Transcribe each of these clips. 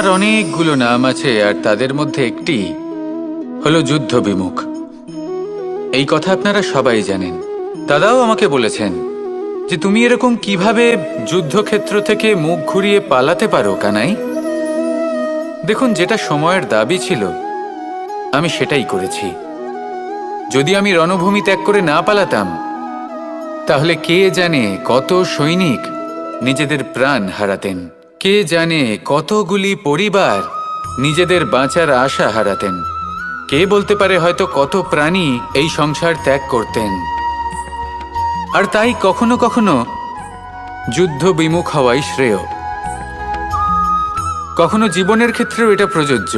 আমার অনেকগুলো নাম আছে, আর তাদের মধ্যে একটি হলো যুদ্ধ বিমুখ। এই কথা আপনারা সবাই জানেন। দাদাও আমাকে বলেছেন যে তুমি এরকম কিভাবে যুদ্ধক্ষেত্র থেকে মুখ ঘুরিয়ে পালাতে পারো কানাই। দেখুন, যেটা সময়ের দাবি ছিল আমি সেটাই করেছি। যদি আমি রণভূমি ত্যাগ করে না পালাতাম, তাহলে কে জানে কত সৈনিক নিজেদের প্রাণ হারাতেন, কে জানে কতগুলি পরিবার নিজেদের বাঁচার আশা হারাতেন, কে বলতে পারে হয়তো কত প্রাণী এই সংসার ত্যাগ করতেন। আর তাই কখনো কখনো যুদ্ধ বিমুখ হওয়াই শ্রেয়। কখনো জীবনের ক্ষেত্রেও এটা প্রযোজ্য।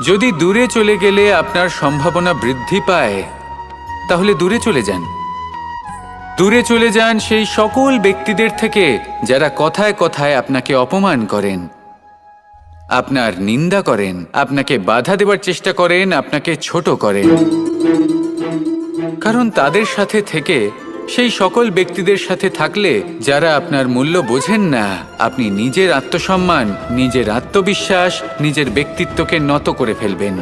যদি দূরে চলে গেলে আপনার সম্ভাবনা বৃদ্ধি পায়, তাহলে দূরে চলে যান। দূরে চলে যান সেই সকল ব্যক্তিদের থেকে যারা কথায় কথায় আপনাকে অপমান করেন, আপনার নিন্দা করেন, আপনাকে বাধা দেওয়ার চেষ্টা করেন, আপনাকে ছোট করেন। কারণ তাদের সাথে থেকে, সেই সকল ব্যক্তিদের সাথে থাকলে যারা আপনার মূল্য বোঝেন না, আপনি নিজের আত্মসম্মান, নিজের আত্মবিশ্বাস, নিজের ব্যক্তিত্বকে নত করে ফেলবেন।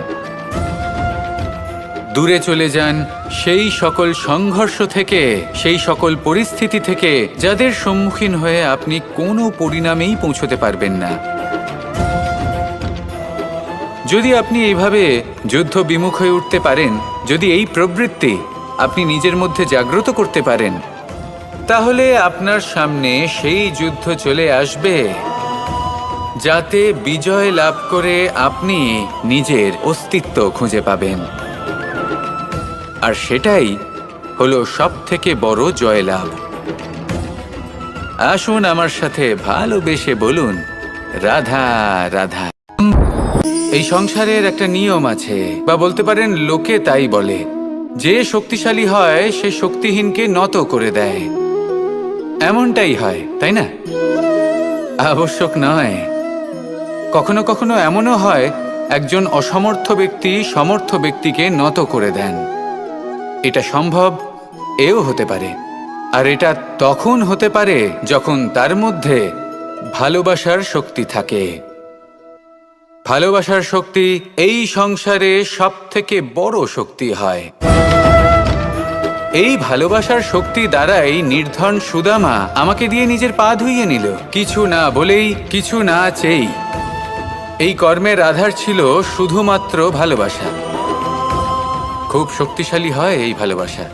দূরে চলে যান সেই সকল সংঘর্ষ থেকে, সেই সকল পরিস্থিতি থেকে যাদের সম্মুখীন হয়ে আপনি কোনো পরিণামেই পৌঁছতে পারবেন না। যদি আপনি এইভাবে যুদ্ধ বিমুখ হয়ে উঠতে পারেন, যদি এই প্রবৃত্তি আপনি নিজের মধ্যে জাগ্রত করতে পারেন, তাহলে আপনার সামনে সেই যুদ্ধ চলে আসবে যাতে বিজয় লাভ করে আপনি নিজের অস্তিত্ব খুঁজে পাবেন। আর সেটাই হলো সবথেকে বড় জয়লাভ। আসুন আমার সাথে ভালোবেসে বলুন, রাধা রাধা। এই সংসারের একটা নিয়ম আছে, বা বলতে পারেন লোকে তাই বলে, যে শক্তিশালী হয় সে শক্তিহীনকে নত করে দেয়। এমনটাই হয়, তাই না? আবশ্যক নয়। কখনো কখনো এমনও হয় একজন অসমর্থ ব্যক্তি সমর্থ ব্যক্তিকে নত করে দেন। এটা সম্ভব, এও হতে পারে। আর এটা তখন হতে পারে যখন তার মধ্যে ভালোবাসার শক্তি থাকে। ভালোবাসার শক্তি এই সংসারে সবথেকে বড় শক্তি হয়। এই ভালোবাসার শক্তি দ্বারাই নির্ধন সুদামা আমাকে দিয়ে নিজের পা ধুইয়ে নিল, কিছু না বলেই, কিছু না চেয়েই। এই কর্মের আধার ছিল শুধুমাত্র ভালোবাসা। খুব শক্তিশালী হয় এই ভালোবাসা।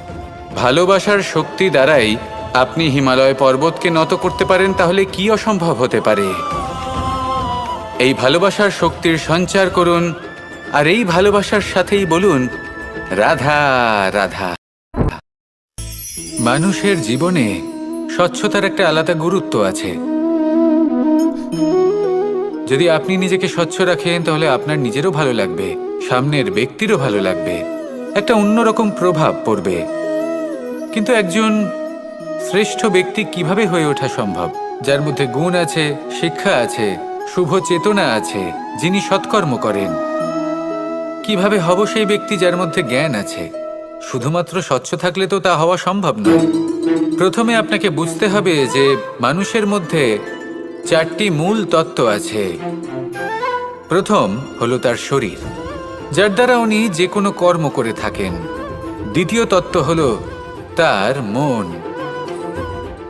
ভালোবাসার শক্তি দ্বারাই আপনি হিমালয় পর্বতকে নত করতে পারেন, তাহলে কি অসম্ভব হতে পারে? এই ভালোবাসার শক্তির সঞ্চার করুন, আর এই ভালোবাসার সাথেই বলুন, রাধা রাধা। মানুষের জীবনে স্বচ্ছতার একটা আলাদা গুরুত্ব আছে। যদি আপনি নিজেকে স্বচ্ছ রাখেন, তাহলে আপনার নিজেরও ভালো লাগবে, সামনের ব্যক্তিরও ভালো লাগবে, একটা অন্যরকম প্রভাব পড়বে। কিন্তু একজন শ্রেষ্ঠ ব্যক্তি কিভাবে হয়ে ওঠা সম্ভব? যার মধ্যে গুণ আছে, শিক্ষা আছে, শুভ চেতনা আছে, যিনি সৎকর্ম করেন। কিভাবে হব সেই ব্যক্তি যার মধ্যে জ্ঞান আছে? শুধুমাত্র স্বচ্ছ থাকলে তো তা হওয়া সম্ভব নয়। প্রথমে আপনাকে বুঝতে হবে যে মানুষের মধ্যে চারটি মূল তত্ত্ব আছে। প্রথম হলো তার শরীর, যার দ্বারা উনি যে কোনো কর্ম করে থাকেন। দ্বিতীয় তত্ত্ব হলো তার মন,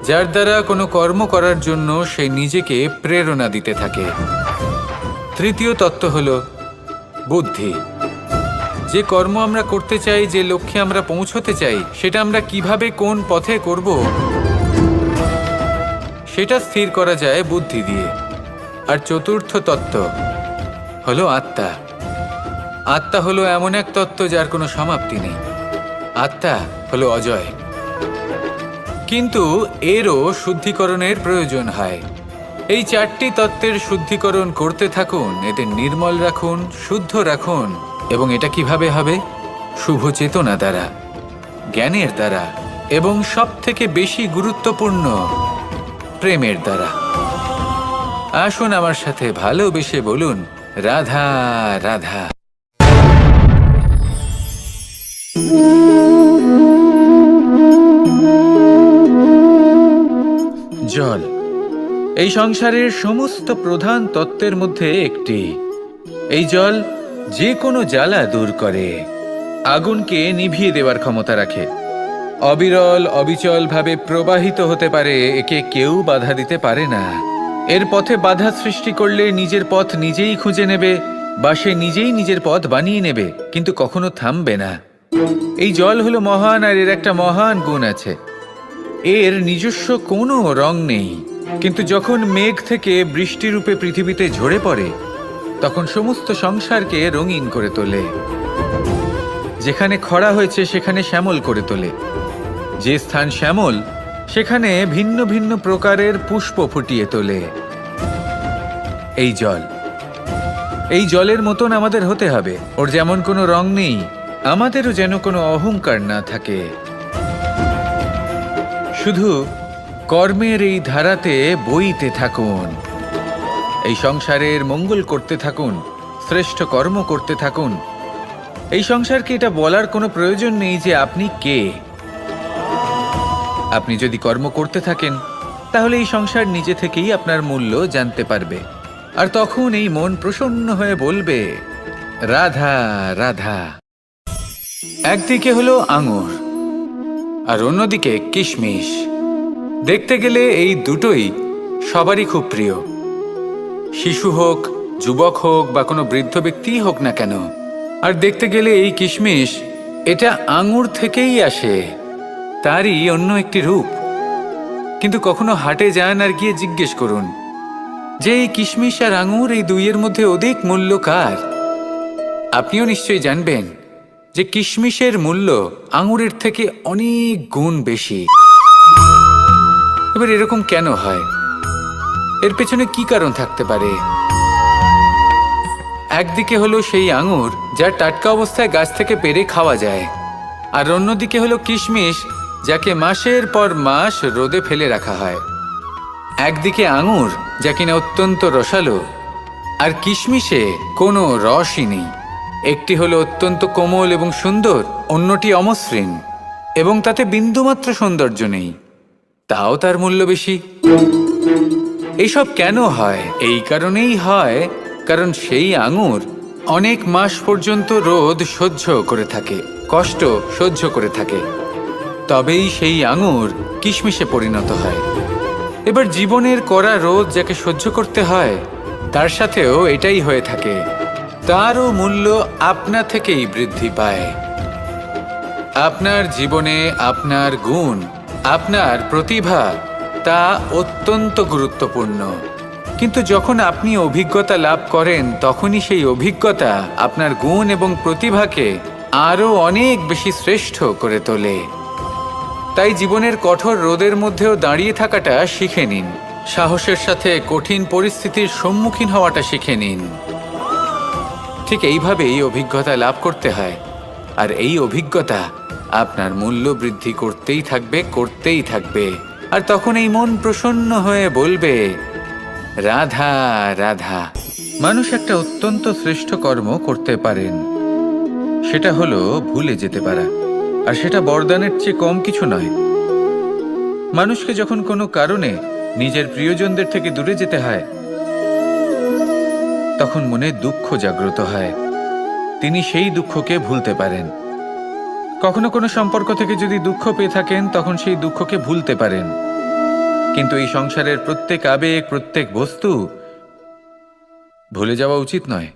যার দ্বারা কোনো কর্ম করার জন্য সে নিজেকে প্রেরণা দিতে থাকে। তৃতীয় তত্ত্ব হলো বুদ্ধি, যে কর্ম আমরা করতে চাই, যে লক্ষ্যে আমরা পৌঁছতে চাই, সেটা আমরা কিভাবে কোন পথে করব সেটা স্থির করা যায় বুদ্ধি দিয়ে। আর চতুর্থ তত্ত্ব হলো আত্মা। আত্মা হলো এমন এক তত্ত্ব যার কোনো সমাপ্তি নেই। আত্মা হলো অজয়। কিন্তু এরও শুদ্ধিকরণের প্রয়োজন হয়। এই চারটি তত্ত্বের শুদ্ধিকরণ করতে থাকুন, এদের নির্মল রাখুন, শুদ্ধ রাখুন। এবং এটা কিভাবে হবে? শুভ চেতনা দ্বারা, জ্ঞানের দ্বারা, এবং সবথেকে বেশি গুরুত্বপূর্ণ প্রেমের দ্বারা। আসুন আমার সাথে ভালোবেসে বলুন, রাধা রাধা। জল, এই সংসারের সমস্ত প্রধান তত্ত্বের মধ্যে একটি। এই জল যে কোনো জ্বালা দূর করে, আগুনকে নিভিয়ে দেওয়ার ক্ষমতা রাখে, অবিরল অবিচল ভাবে প্রবাহিত হতে পারে, একে কেউ বাধা দিতে পারে না। এর পথে বাধা সৃষ্টি করলে নিজের পথ নিজেই খুঁজে নেবে বা সে নিজেই নিজের পথ বানিয়ে নেবে, কিন্তু কখনো থামবে না। এই জল হলো মহান, আর এর একটা মহান গুণ আছে, এর নিজস্ব কোনো রং নেই। কিন্তু যখন মেঘ থেকে বৃষ্টিরূপে পৃথিবীতে ঝরে পড়ে, তখন সমস্ত সংসারকে রঙিন করে তোলে। যেখানে খরা হয়েছে সেখানে শ্যামল করে তোলে, যে স্থান শ্যামল সেখানে ভিন্ন ভিন্ন প্রকারের পুষ্প ফুটিয়ে তোলে। এই জল, এই জলের মতন আমাদের হতে হবে। ওর যেমন কোনো রং নেই, আমাদেরও যেন কোনো অহংকার না থাকে। শুধু কর্মের এই ধারাতে বইতে থাকুন, এই সংসারের মঙ্গল করতে থাকুন, শ্রেষ্ঠ কর্ম করতে থাকুন। এই সংসারকে এটা বলার কোনো প্রয়োজন নেই যে আপনি কে। আপনি যদি কর্ম করতে থাকেন, তাহলে এই সংসার নিজে থেকেই আপনার মূল্য জানতে পারবে। আর তখন এই মন প্রসন্ন হয়ে বলবে, রাধা রাধা। একদিকে হলো আঙুর আর অন্যদিকে কিশমিশ। দেখতে গেলে এই দুটোই সবারই খুব প্রিয়, শিশু হোক, যুবক হোক বা কোনো বৃদ্ধ ব্যক্তিই হোক না কেন। আর দেখতে গেলে এই কিশমিশ, এটা আঙুর থেকেই আসে, তারই অন্য একটি রূপ। কিন্তু কখনো হাটে যান আর গিয়ে জিজ্ঞেস করুন যে এই কিশমিশ আর আঙুর, এই দুইয়ের মধ্যে অধিক মূল্য কার? আপনিও নিশ্চয়ই জানবেন যে কিশমিশের মূল্য আঙুরের থেকে অনেক গুণ বেশি। এবার এরকম কেন হয়? এর পেছনে কি কারণ থাকতে পারে? একদিকে হলো সেই আঙুর যা টাটকা অবস্থায় গাছ থেকে পেড়ে খাওয়া যায়, আর অন্যদিকে হলো কিশমিশ যাকে মাসের পর মাস রোদে ফেলে রাখা হয়। একদিকে আঙুর যা কিনা অত্যন্ত রসালো, আর কিশমিশে কোনো রসই নেই। একটি হলো অত্যন্ত কোমল এবং সুন্দর, অন্যটি অমসৃণ এবং তাতে বিন্দুমাত্র সৌন্দর্য নেই, তাও তার মূল্য বেশি। এইসব কেন হয়? এই কারণেই হয় কারণ সেই আঙুর অনেক মাস পর্যন্ত রোদ সহ্য করে থাকে, কষ্ট সহ্য করে থাকে, তবেই সেই আঙুর কিশমিশে পরিণত হয়। এবার জীবনের কড়া রোদ যাকে সহ্য করতে হয়, তার সাথেও এটাই হয়ে থাকে, তারও মূল্য আপনা থেকেই বৃদ্ধি পায়। আপনার জীবনে আপনার গুণ, আপনার প্রতিভা, তা অত্যন্ত গুরুত্বপূর্ণ। কিন্তু যখন আপনি অভিজ্ঞতা লাভ করেন, তখনই সেই অভিজ্ঞতা আপনার গুণ এবং প্রতিভাকে আরও অনেক বেশি শ্রেষ্ঠ করে তোলে। তাই জীবনের কঠোর রোদের মধ্যেও দাঁড়িয়ে থাকাটা শিখে নিন, সাহসের সাথে কঠিন পরিস্থিতির সম্মুখীন হওয়াটা শিখে নিন। ঠিক এইভাবেই অভিজ্ঞতা লাভ করতে হয়, আর এই অভিজ্ঞতা আপনার মূল্য বৃদ্ধি করতেই থাকবে, করতেই থাকবে। আর তখন এই মন প্রসন্ন হয়ে বলবে, রাধা রাধা। মানুষ একটা অত্যন্ত শ্রেষ্ঠ কর্ম করতে পারেন, সেটা হলো ভুলে যেতে পারা। আর সেটা বরদানের চেয়ে কম কিছু নয়। মানুষকে যখন কোনো কারণে নিজের প্রিয়জনদের থেকে দূরে যেতে হয়, তখন মনে দুঃখ জাগ্রত হয়, তিনি সেই দুঃখকে ভুলতে পারেন। কখনো কোনো সম্পর্ক থেকে যদি দুঃখ পেয়ে থাকেন, তখন সেই দুঃখকে ভুলতে পারেন। কিন্তু এই সংসারের প্রত্যেক আবেগ, প্রত্যেক বস্তু ভুলে যাওয়া উচিত নয়।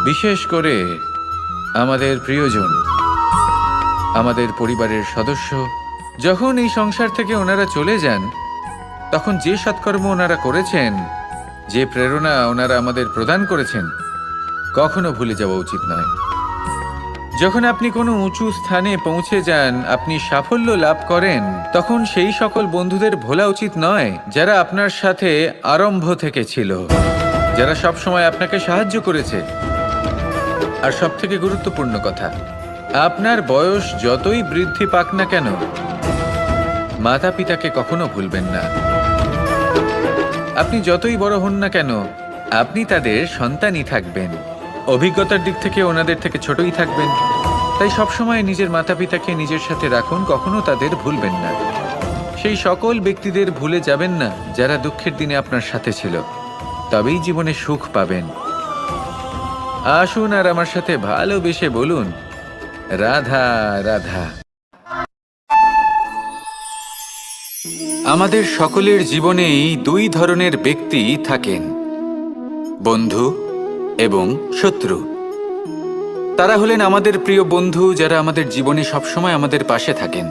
বিশেষ করে আমাদের প্রিয়জন, আমাদের পরিবারের সদস্য, যখন এই সংসার থেকে ওনারা চলে যান, তখন যে সৎকর্ম ওনারা করেছেন, যে প্রেরণা ওনারা আমাদের প্রদান করেছেন, কখনো ভুলে যাওয়া উচিত নয়। যখন আপনি কোনো উঁচু স্থানে পৌঁছে যান, আপনি সাফল্য লাভ করেন, তখন সেই সকল বন্ধুদের ভোলা উচিত নয় যারা আপনার সাথে আরম্ভ থেকে ছিল, যারা সব সময় আপনাকে সাহায্য করেছে। আর সবথেকে গুরুত্বপূর্ণ কথা, আপনার বয়স যতই বৃদ্ধি পাক না কেন, মাতা পিতাকে কখনো ভুলবেন না। আপনি যতই বড় হন না কেন, আপনি তাদের সন্তানই থাকবেন, অভিজ্ঞতার দিক থেকে ওনাদের থেকে ছোটই থাকবেন। তাই সবসময় নিজের মাতা পিতাকে নিজের সাথে রাখুন, কখনো তাদের ভুলবেন না। সেই সকল ব্যক্তিদের ভুলে যাবেন না যারা দুঃখের দিনে আপনার সাথে ছিল, তবেই জীবনে সুখ পাবেন। আসুন আর আমার সাথে ভালোবেসে বলুন, রাধা রাধা। আমাদের সকলের জীবনেই দুই ধরনের ব্যক্তি থাকেন, বন্ধু এবং শত্রু। তারা হলেন আমাদের প্রিয় বন্ধু, যারা আমাদের জীবনে সবসময় আমাদের পাশে থাকেন।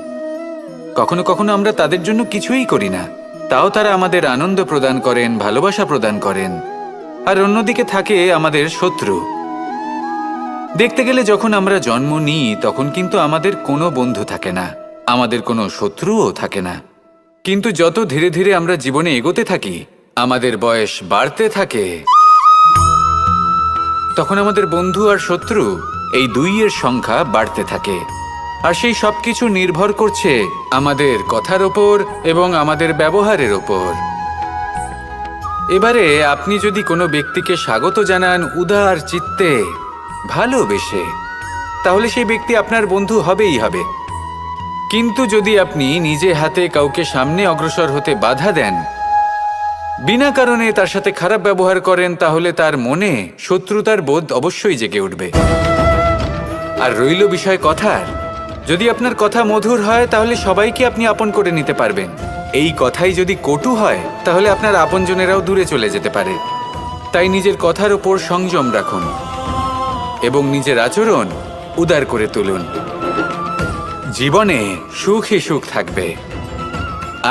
কখনো কখনো আমরা তাদের জন্য কিছুই করি না, তাও তারা আমাদের আনন্দ প্রদান করেন, ভালোবাসা প্রদান করেন। আর অন্যদিকে থাকে আমাদের শত্রু। দেখতে গেলে যখন আমরা জন্ম নিই তখন কিন্তু আমাদের কোনো বন্ধু থাকে না, আমাদের কোনো শত্রুও থাকে না। কিন্তু যত ধীরে ধীরে আমরা জীবনে এগোতে থাকি, আমাদের বয়স বাড়তে থাকে, তখন আমাদের বন্ধু আর শত্রু এই দুইয়ের সংখ্যা বাড়তে থাকে। আর সেই সব কিছু নির্ভর করছে আমাদের কথার ওপর এবং আমাদের ব্যবহারের ওপর। এবারে আপনি যদি কোনো ব্যক্তিকে স্বাগত জানান উদার চিত্তে, ভালোবেসে, তাহলে সেই ব্যক্তি আপনার বন্ধু হবেই হবে। কিন্তু যদি আপনি নিজে হাতে কাউকে সামনে অগ্রসর হতে বাধা দেন, বিনা কারণে তার সাথে খারাপ ব্যবহার করেন, তাহলে তার মনে শত্রুতার বোধ অবশ্যই জেগে উঠবে। আর রইল বিষয় কথার, যদি আপনার কথা মধুর হয় তাহলে সবাইকে আপনি আপন করে নিতে পারবেন। এই কথাই যদি কটু হয় তাহলে আপনার আপনজনেরাও দূরে চলে যেতে পারে। তাই নিজের কথার ওপর সংযম রাখুন এবং নিজের আচরণ উদার করে তুলুন। জীবনে সুখে সুখ থাকবে।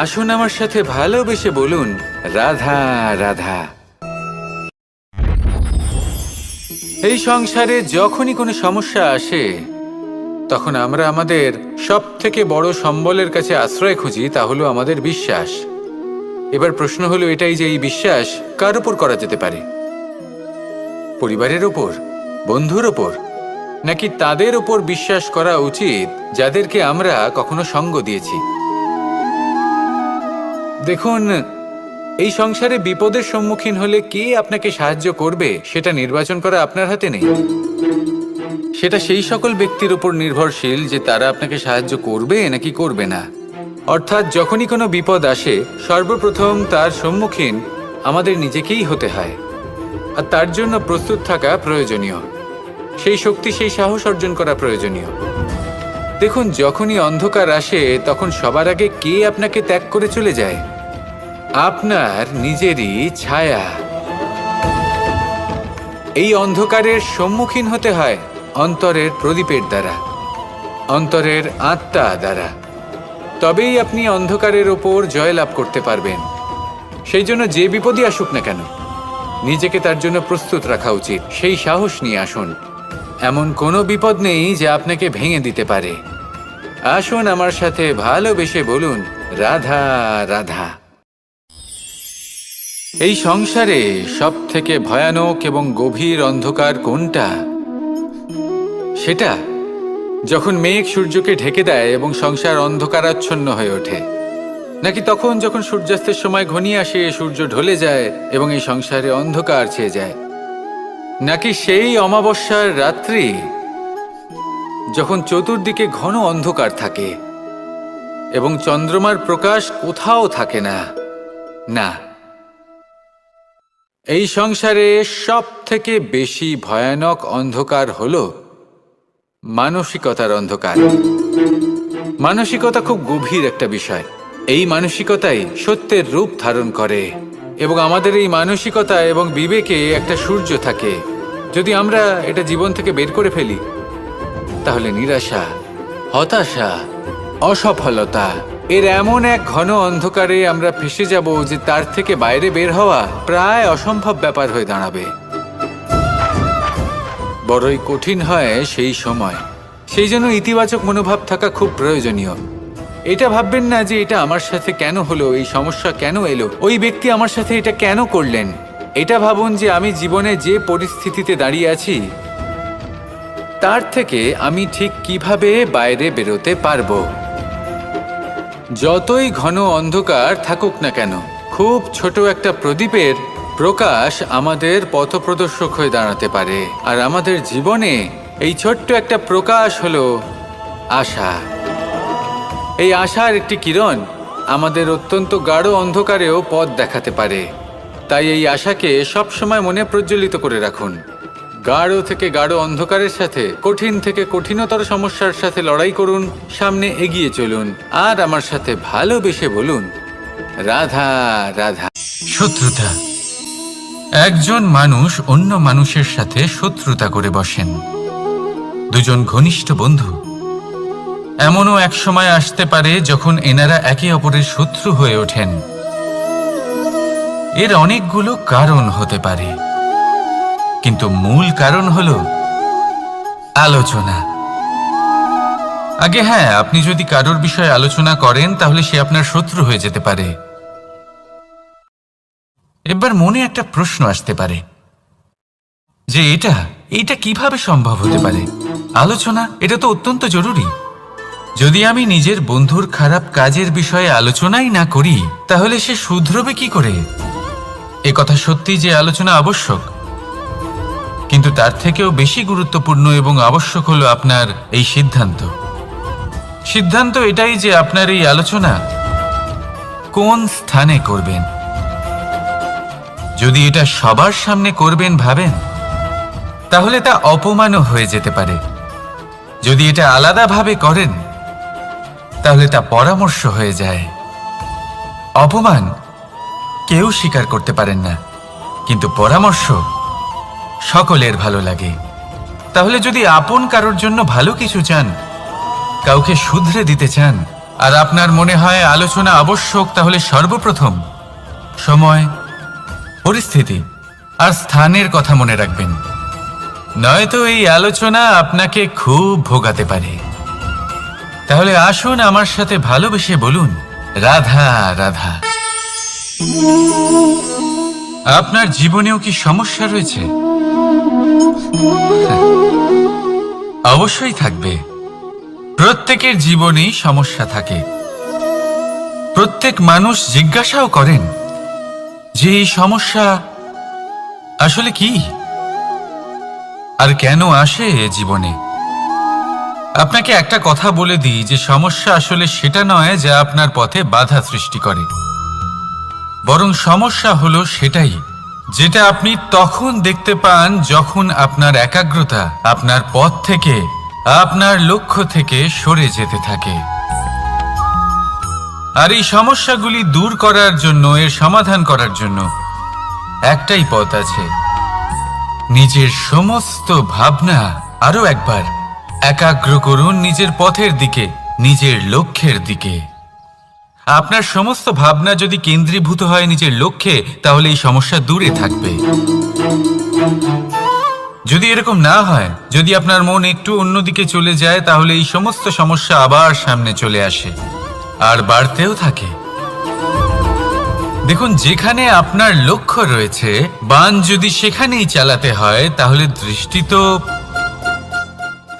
আসুন আমার সাথে ভালোবেসে বলুন, রাধা রাধা। এই সংসারে যখনই কোনো সমস্যা আসে তখন আমরা আমাদের সব থেকে বড় সম্বলের কাছে আশ্রয় খুঁজি, তা হলো আমাদের বিশ্বাস। এবার প্রশ্ন হলো এটাই যে এই বিশ্বাস কার উপর করা যেতে পারে? পরিবারের ওপর, বন্ধুর ওপর, নাকি তাদের ওপর বিশ্বাস করা উচিত যাদেরকে আমরা কখনো সঙ্গ দিয়েছি? দেখুন, এই সংসারে বিপদের সম্মুখীন হলে কে আপনাকে সাহায্য করবে সেটা নির্বাচন করা আপনার হাতে নেই। সেটা সেই সকল ব্যক্তির উপর নির্ভরশীল যে তারা আপনাকে সাহায্য করবে নাকি করবে না। অর্থাৎ যখনই কোনো বিপদ আসে সর্বপ্রথম তার সম্মুখীন আমাদের নিজেকেই হতে হয়, আর তার জন্য প্রস্তুত থাকা প্রয়োজনীয়। সেই শক্তি, সেই সাহস অর্জন করা প্রয়োজনীয়। দেখুন, যখনই অন্ধকার আসে তখন সবার আগে কে আপনাকে ত্যাগ করে চলে যায়? আপনার নিজেরই ছায়া। এই অন্ধকারের সম্মুখীন হতে হয় অন্তরের প্রদীপের দ্বারা, অন্তরের আত্মা দ্বারা। তবেই আপনি অন্ধকারের ওপর জয়লাভ করতে পারবেন। সেই জন্য যে বিপদই আসুক না কেন, নিজেকে তার জন্য প্রস্তুত রাখা উচিত। সেই সাহস নিয়ে আসুন। এমন কোনো বিপদ নেই যা আপনাকে ভেঙে দিতে পারে। আসুন আমার সাথে ভালোবেসে বলুন, রাধা রাধা। এই সংসারে সব থেকে ভয়ানক এবং গভীর অন্ধকার কোনটা? সেটা যখন মেঘ সূর্যকে ঢেকে দেয় এবং সংসার অন্ধকারাচ্ছন্ন হয়ে ওঠে, নাকি তখন যখন সূর্যাস্তের সময় ঘনিয়ে আসে, সূর্য ঢলে যায় এবং এই সংসারে অন্ধকার ছেয়ে যায়, নাকি সেই অমাবস্যার রাত্রি যখন চতুর্দিকে ঘন অন্ধকার থাকে এবং চন্দ্রমার প্রকাশ কোথাও থাকে না? না, এই সংসারে সব থেকে বেশি ভয়ানক অন্ধকার হলো মানসিকতার অন্ধকার। মানসিকতা খুব গভীর একটা বিষয়। এই মানসিকতাই সত্যের রূপ ধারণ করে এবং আমাদের এই মানসিকতা এবং বিবেকে একটা সূর্য থাকে। যদি আমরা এটা জীবন থেকে বের করে ফেলি তাহলে নিরাশা, হতাশা, অসফলতা এর এমন এক ঘন অন্ধকারে আমরা ফেসে যাব যে তার থেকে বাইরে বের হওয়া প্রায় অসম্ভব ব্যাপার হয়ে দাঁড়াবে। বড়ই কঠিন হয় সেই সময়। সেই জন্য ইতিবাচক মনোভাব থাকা খুব প্রয়োজনীয়। এটা ভাববেন না যে এটা আমার সাথে কেন হলো, এই সমস্যা কেন এলো, ওই ব্যক্তি আমার সাথে এটা কেন করলেন। এটা ভাবুন যে আমি জীবনে যে পরিস্থিতিতে দাঁড়িয়ে আছি তার থেকে আমি ঠিক কিভাবে বাইরে বেরোতে পারবো। যতই ঘন অন্ধকার থাকুক না কেন, খুব ছোট একটা প্রদীপের প্রকাশ আমাদের পথপ্রদর্শক হয়ে দাঁড়াতে পারে। আর আমাদের জীবনে এই ছোট্ট একটা প্রকাশ হলো আশা। এই আশার একটি কিরণ আমাদের অত্যন্ত গাঢ় অন্ধকারেও পথ দেখাতে পারে। তাই এই আশাকে সবসময় মনে প্রজ্বলিত করে রাখুন। গাঢ় থেকে গাঢ় অন্ধকারের সাথে, কঠিন থেকে কঠিনতর সমস্যার সাথে লড়াই করুন, সামনে এগিয়ে চলুন, আর আমার সাথে ভালোবেসে বলুন, রাধা রাধা। শত্রুতা। একজন মানুষ অন্য মানুষের সাথে শত্রুতা করে বসেন। দুজন ঘনিষ্ঠ বন্ধু। এমনও এক সময় আসতে পারে যখন এনারা একে অপরের শত্রু হয়ে ওঠেন। এর অনেকগুলো কারণ হতে পারে, কিন্তু মূল কারণ হলো আলোচনা। আগে হ্যাঁ, আপনি যদি কারোর বিষয়ে আলোচনা করেন তাহলে সে আপনার শত্রু হয়ে যেতে পারে। এবার মনে একটা প্রশ্ন আসতে পারে যে এটা কিভাবে সম্ভব হতে পারে? আলোচনা, এটা তো অত্যন্ত জরুরি। যদি আমি নিজের বন্ধুর খারাপ কাজের বিষয়ে আলোচনাই না করি তাহলে সে শুধরবে কি করে? এ কথা সত্যি যে আলোচনা আবশ্যক, কিন্তু তার থেকেও বেশি গুরুত্বপূর্ণ এবং আবশ্যক হলো আপনার এই সিদ্ধান্ত এটাই যে আপনার এই আলোচনা কোন স্থানে করবেন। যদি এটা সবার সামনে করবেন ভাবেন, তাহলে তা অপমানও হয়ে যেতে পারে। যদি এটা আলাদাভাবে করেন তাহলে তা পরামর্শ হয়ে যায়। অপমান কেউ স্বীকার করতে পারেন না, কিন্তু পরামর্শ সকলের ভালো লাগে। তাহলে যদি আপন কারোর জন্য ভালো কিছু চান, কাউকে শুধরে দিতে চান, আর আপনার মনে হয় আলোচনা আবশ্যক, তাহলে সর্বপ্রথম সময়, পরিস্থিতি আর স্থানের কথা মনে রাখবেন। নয়তো এই আলোচনা আপনাকে খুব ভোগাতে পারে। তাহলে আসুন আমার সাথে ভালোবেসে বলুন, রাধা রাধা। আপনার জীবনেও কি সমস্যা রয়েছে? অবশ্যই থাকবে। প্রত্যেকের জীবনেই সমস্যা থাকে। প্রত্যেক মানুষ জিজ্ঞাসাও করেন যে এই সমস্যা আসলে কি আর কেন আসে এ জীবনে। আপনাকে একটা কথা বলে দিই যে সমস্যা আসলে সেটা নয় যা আপনার পথে বাধা সৃষ্টি করে, বরং সমস্যা হলো সেটাই যেটা আপনি তখন দেখতে পান যখন আপনার একাগ্রতা আপনার পথ থেকে, আপনার লক্ষ্য থেকে সরে যেতে থাকে। আর এই সমস্যাগুলি দূর করার জন্য, এর সমাধান করার জন্য একটাই পথ আছে। নিজের সমস্ত ভাবনা আরো একবার একাগ্র করুন নিজের পথের দিকে, নিজের লক্ষ্যের দিকে। আপনার সমস্ত ভাবনা যদি কেন্দ্রীভূত হয় নিজের লক্ষ্যে, তাহলে এই সমস্যা দূরে থাকবে। যদি এরকম না হয়, যদি আপনার মন একটু অন্যদিকে চলে যায়, তাহলে এই সমস্ত সমস্যা আবার সামনে চলে আসে আর বাড়তেও থাকে। দেখুন, যেখানে আপনার লক্ষ্য রয়েছে, বাণ যদি সেখানেই চালাতে হয়, তাহলে দৃষ্টি তো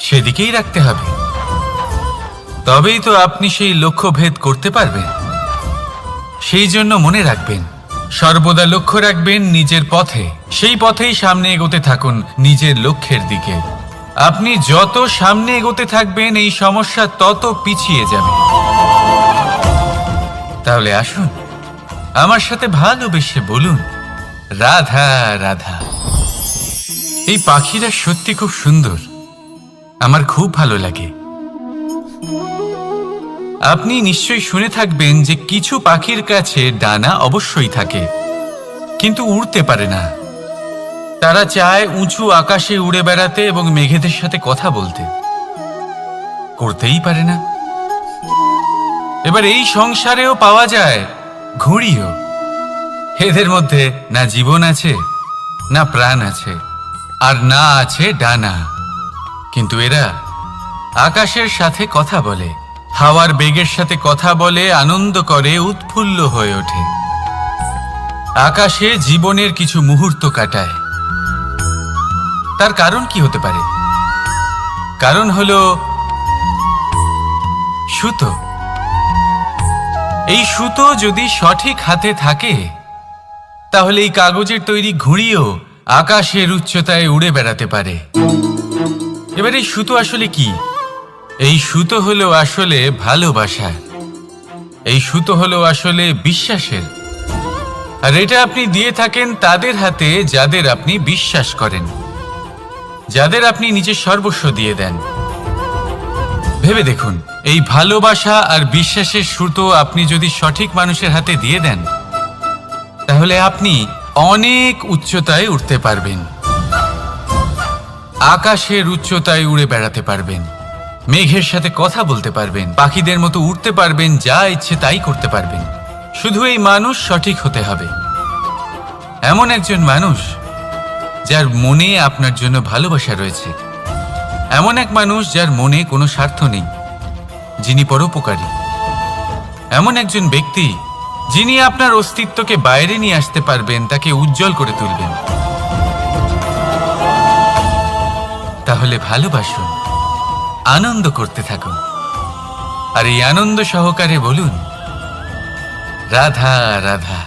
সেদিকেই রাখতে হবে। তবেই তো আপনি সেই লক্ষ্য ভেদ করতে পারবেন। সেই জন্য মনে রাখবেন, সর্বদা লক্ষ্য রাখবেন নিজের পথে, সেই পথেই সামনে এগোতে থাকুন নিজের লক্ষ্যের দিকে। আপনি যত সামনে এগোতে থাকবেন এই সমস্যা তত পিছিয়ে যাবে। তাহলে আসুন আমার সাথে ভালোবেসে বলুন, রাধা রাধা। এই পাখিরা সত্যি খুব সুন্দর, আমার খুব ভালো লাগে। আপনি নিশ্চয়ই শুনে থাকবেন যে কিছু পাখির কাছে ডানা অবশ্যই থাকে, কিন্তু উড়তে পারে না। তারা চায় উঁচু আকাশে উড়ে বেড়াতে এবং মেঘেদের সাথে কথা বলতে, করতেই পারে না। এবার এই সংসারেও পাওয়া যায় ঘুড়িও। এদের মধ্যে না জীবন আছে, না প্রাণ আছে, আর না আছে ডানা, কিন্তু এরা আকাশের সাথে কথা বলে, হাওয়ার বেগের সাথে কথা বলে, আনন্দ করে, উৎফুল্ল হয়ে ওঠে। আকাশে জীবনের কিছু মুহূর্ত কাটায়। তার কারণ কি হতে পারে? কারণ হলো সুতো। এই সুতো যদি সঠিক হাতে থাকে, তাহলে এই কাগজের তৈরি ঘুড়িও আকাশের উচ্চতায় উড়ে বেড়াতে পারে। এবার এই সুতো আসলে কি? এই সুতো হলো আসলে ভালোবাসা। এই সুতো হলো আসলে বিশ্বাসের, আর এটা আপনি দিয়ে থাকেন তাদের হাতে যাদের আপনি বিশ্বাস করেন, যাদের আপনি নিজের সর্বস্ব দিয়ে দেন। ভেবে দেখুন, এই ভালোবাসা আর বিশ্বাসের সুতো আপনি যদি সঠিক মানুষের হাতে দিয়ে দেন, তাহলে আপনি অনেক উচ্চতায় উঠতে পারবেন, আকাশের উচ্চতায় উড়ে বেড়াতে পারবেন, মেঘের সাথে কথা বলতে পারবেন, পাখিদের মতো উড়তে পারবেন, যা ইচ্ছে তাই করতে পারবেন। শুধু এই মানুষ সঠিক হতে হবে, এমন একজন মানুষ যার মনে আপনার জন্য ভালোবাসা রয়েছে, এমন এক মানুষ যার মনে কোনো স্বার্থ নেই, যিনি পরোপকারী, এমন একজন ব্যক্তি যিনি আপনার অস্তিত্বকে বাইরে নিয়ে আসতে পারবেন, তাকে উজ্জ্বল করে তুলবেন। তাহলে ভালোবাসুন, আনন্দ করতে থাকুন, আর এই আনন্দ সহকারে বলুন, রাধা রাধা।